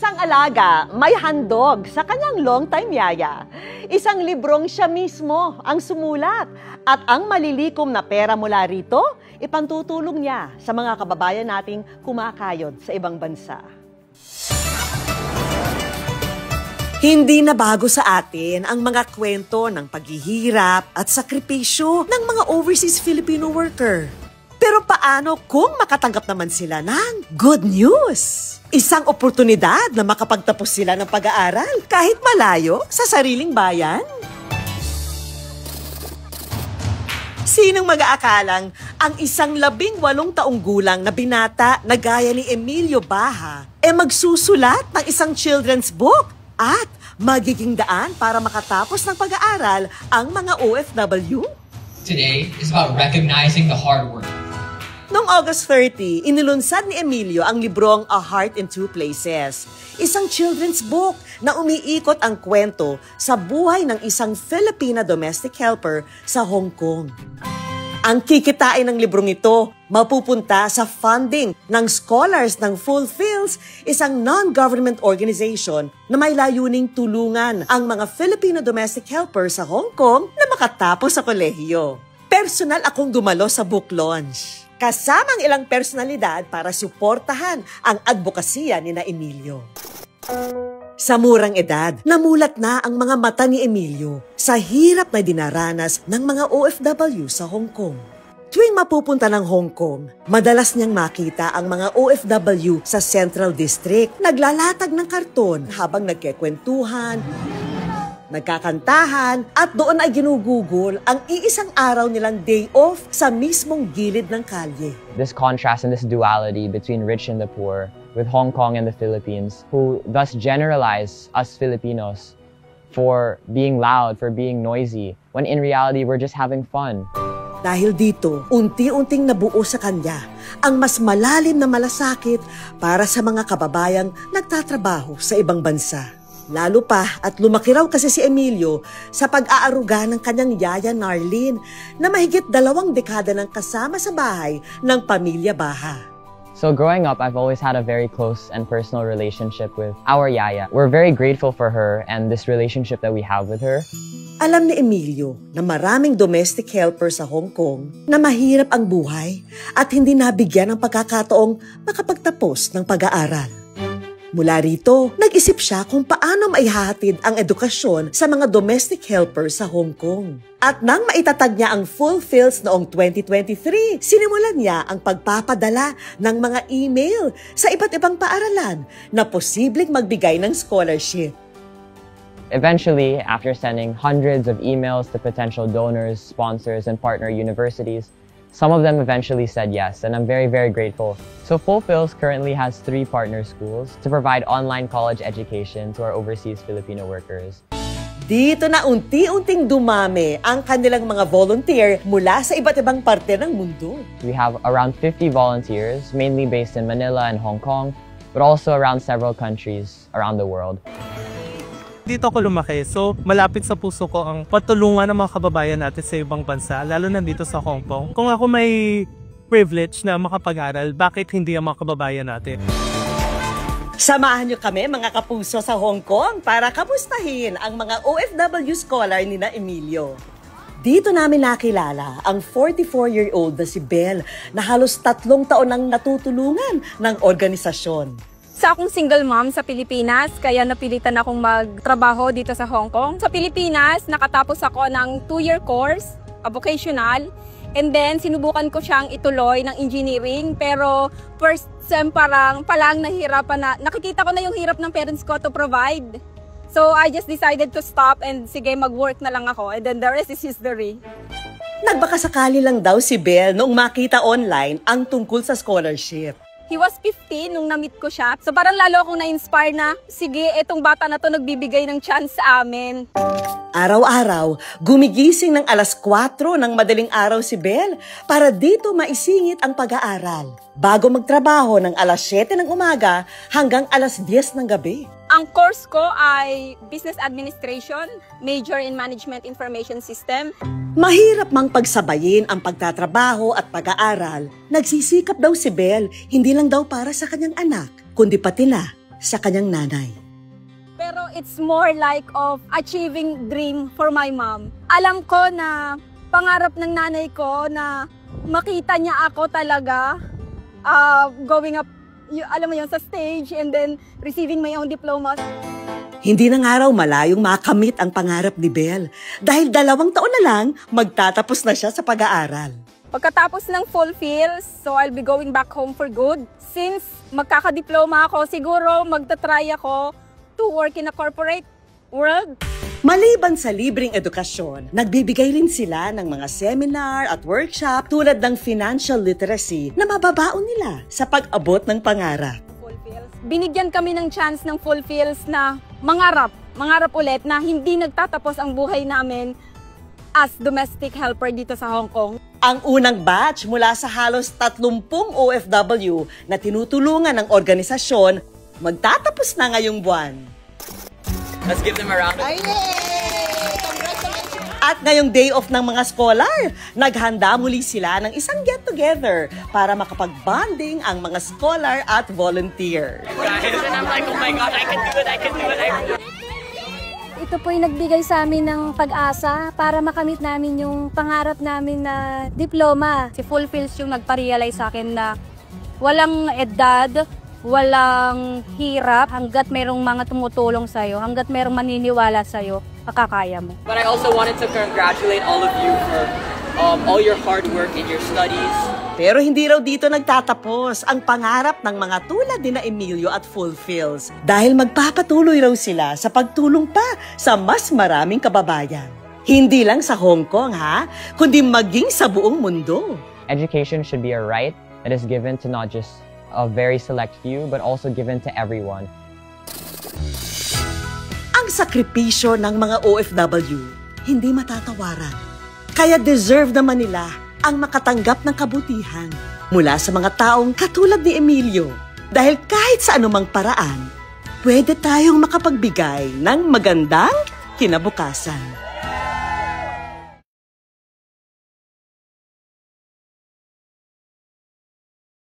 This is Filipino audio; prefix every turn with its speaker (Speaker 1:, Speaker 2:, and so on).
Speaker 1: isang alaga may handog sa kanyang long-time yaya. Isang librong siya mismo ang sumulat at ang malilikom na pera mula rito, ipantutulong niya sa mga kababayan nating kumakayod sa ibang bansa. Hindi na bago sa atin ang mga kwento ng paghihirap at sakripisyo ng mga overseas Filipino worker. Pero paano kung makatanggap naman sila ng good news? Isang oportunidad na makapagtapos sila ng pag-aaral kahit malayo sa sariling bayan? Sinong mag-aakalang ang isang 18 taong gulang na binata na gaya ni Emilio Baha magsusulat ng isang children's book at magiging daan para makatapos ng pag-aaral ang mga OFW?
Speaker 2: Today is about recognizing the hard work.
Speaker 1: Noong August 30, inilunsad ni Emilio ang librong A Heart in Two Places, isang children's book na umiikot ang kwento sa buhay ng isang Filipina domestic helper sa Hong Kong. Ang kikitain ng librong ito mapupunta sa funding ng Scholars ng Fulfills, isang non-government organization na may layuning tulungan ang mga Filipino domestic helper sa Hong Kong na makatapos sa kolehiyo. Personal akong dumalo sa book launch, kasamang ilang personalidad para suportahan ang advokasya ni na Emilio. Sa murang edad, namulat na ang mga mata ni Emilio sa hirap na dinaranas ng mga OFW sa Hong Kong. Tuwing mapupunta ng Hong Kong, madalas niyang makita ang mga OFW sa Central District naglalatag ng karton habang nagkekwentuhan, nagkakantahan at doon ay ginugugol ang iisang araw nilang day off sa mismong gilid ng kalye.
Speaker 3: This contrast and this duality between rich and the poor with Hong Kong and the Philippines, who thus generalize us Filipinos for being loud, for being noisy, when in reality we're just having fun.
Speaker 1: Dahil dito, unti-unting nabuo sa kanya ang mas malalim na malasakit para sa mga kababayang nagtatrabaho sa ibang bansa. Lalo pa at lumaki raw kasi si Emilio sa pag-aaruga ng kanyang yaya Narlene na mahigit 2 dekada ng kasama sa bahay ng pamilya Baha.
Speaker 3: So growing up, I've always had a very close and personal relationship with our yaya. We're very grateful for her and this relationship that we have with her.
Speaker 1: Alam ni Emilio na maraming domestic helper sa Hong Kong na mahirap ang buhay at hindi nabigyan ng pagkakataong makapagtapos ng pag-aaral. Mula rito, nag-isip siya kung paano maihahatid ang edukasyon sa mga domestic helper sa Hong Kong. At nang maitatag niya ang Fulfills noong 2023, sinimulan niya ang pagpapadala ng mga email sa iba't ibang paaralan na posibleng magbigay ng scholarship.
Speaker 3: Eventually, after sending hundreds of emails to potential donors, sponsors, and partner universities, some of them eventually said yes, and I'm very, very grateful. So Fulfills currently has 3 partner schools to provide online college education to our overseas Filipino workers.
Speaker 1: Dito na unti-unting dumami ang kanilang mga volunteer mula sa iba't ibang parte ng mundo.
Speaker 3: We have around 50 volunteers, mainly based in Manila and Hong Kong, but also around several countries around the world.
Speaker 4: Dito ako lumaki, so malapit sa puso ko ang patulungan ng mga kababayan natin sa ibang bansa, lalo na dito sa Hong Kong. Kung ako may privilege na makapag-aral, bakit hindi ang mga kababayan natin?
Speaker 1: Samahan niyo kami mga kapuso sa Hong Kong para kamustahin ang mga OFW scholar ni na Emilio. Dito namin nakilala ang 44-year-old na si Belle na halos 3 taon nang natutulungan ng organisasyon.
Speaker 5: Sa akong single mom sa Pilipinas, kaya napilitan akong magtrabaho dito sa Hong Kong. Sa Pilipinas, nakatapos ako ng 2-year course, vocational, and then sinubukan ko siyang ituloy ng engineering, pero first sem palang nahirapan na, nakikita ko na yung hirap ng parents ko to provide. So I just decided to stop and sige, mag-work na lang ako, and then the rest is history.
Speaker 1: Nagbakasakali lang daw si Belle noong makita online ang tungkol sa scholarship.
Speaker 5: He was 15 nung na-meet ko siya. So parang lalo akong na-inspire na, sige, etong bata na to nagbibigay ng chance sa amin.
Speaker 1: Araw-araw, gumigising ng alas 4 ng madaling araw si Belle para dito maisingit ang pag-aaral. Bago magtrabaho ng alas 7 ng umaga hanggang alas 10 ng gabi.
Speaker 5: Ang course ko ay Business Administration, major in Management Information System.
Speaker 1: Mahirap mang pagsabayin ang pagtatrabaho at pag-aaral. Nagsisikap daw si Belle, hindi lang daw para sa kanyang anak, kundi pati na sa kanyang nanay.
Speaker 5: Pero it's more like of achieving dream for my mom. Alam ko na pangarap ng nanay ko na makita niya ako talaga going up, alam mo yun, sa stage and then receiving my own diploma.
Speaker 1: Hindi na nga raw malayong makamit ang pangarap ni Belle dahil 2 taon na lang magtatapos na siya sa pag-aaral.
Speaker 5: Pagkatapos ng fulfills, so I'll be going back home for good. Since magkakadiploma ako, siguro magta-try ako to work in a corporate world.
Speaker 1: Maliban sa libreng edukasyon, nagbibigay rin sila ng mga seminar at workshop tulad ng financial literacy na mababaon nila sa pag-abot ng pangarap.
Speaker 5: Binigyan kami ng chance ng fulfills na mangarap ulit na hindi nagtatapos ang buhay namin as domestic helper dito sa Hong Kong.
Speaker 1: Ang unang batch mula sa halos 30 OFW na tinutulungan ng organisasyon magtatapos na ngayong buwan.
Speaker 3: Let's give them a round of
Speaker 1: At ngayong day off ng mga scholar, naghanda muli sila ng isang get-together para makapag-bonding ang mga scholar at volunteer.
Speaker 3: And I'm like, oh my God, I can do it.
Speaker 6: Ito po'y nagbigay sa amin ng pag-asa para makamit namin yung pangarap namin na diploma.
Speaker 5: Si Fulfills yung nagpa-realize sa akin na walang edad, walang hirap, hanggat merong mga tumutulong sa'yo, hanggat merong maniniwala sa'yo, makakaya mo.
Speaker 3: But I also wanted to congratulate all of you for all your hard work in your studies.
Speaker 1: Pero hindi raw dito nagtatapos ang pangarap ng mga tulad ni na Emilio at Fulfills dahil magpapatuloy raw sila sa pagtulong pa sa mas maraming kababayan. Hindi lang sa Hong Kong kundi maging sa buong mundo.
Speaker 3: Education should be a right that is given to not just a very select few, but also given to everyone.
Speaker 1: Ang sakripisyo ng mga OFW, hindi matatawaran. Kaya deserve naman nila ang makatanggap ng kabutihan mula sa mga taong katulad ni Emilio. Dahil kahit sa anumang paraan, pwede tayong makapagbigay ng magandang kinabukasan.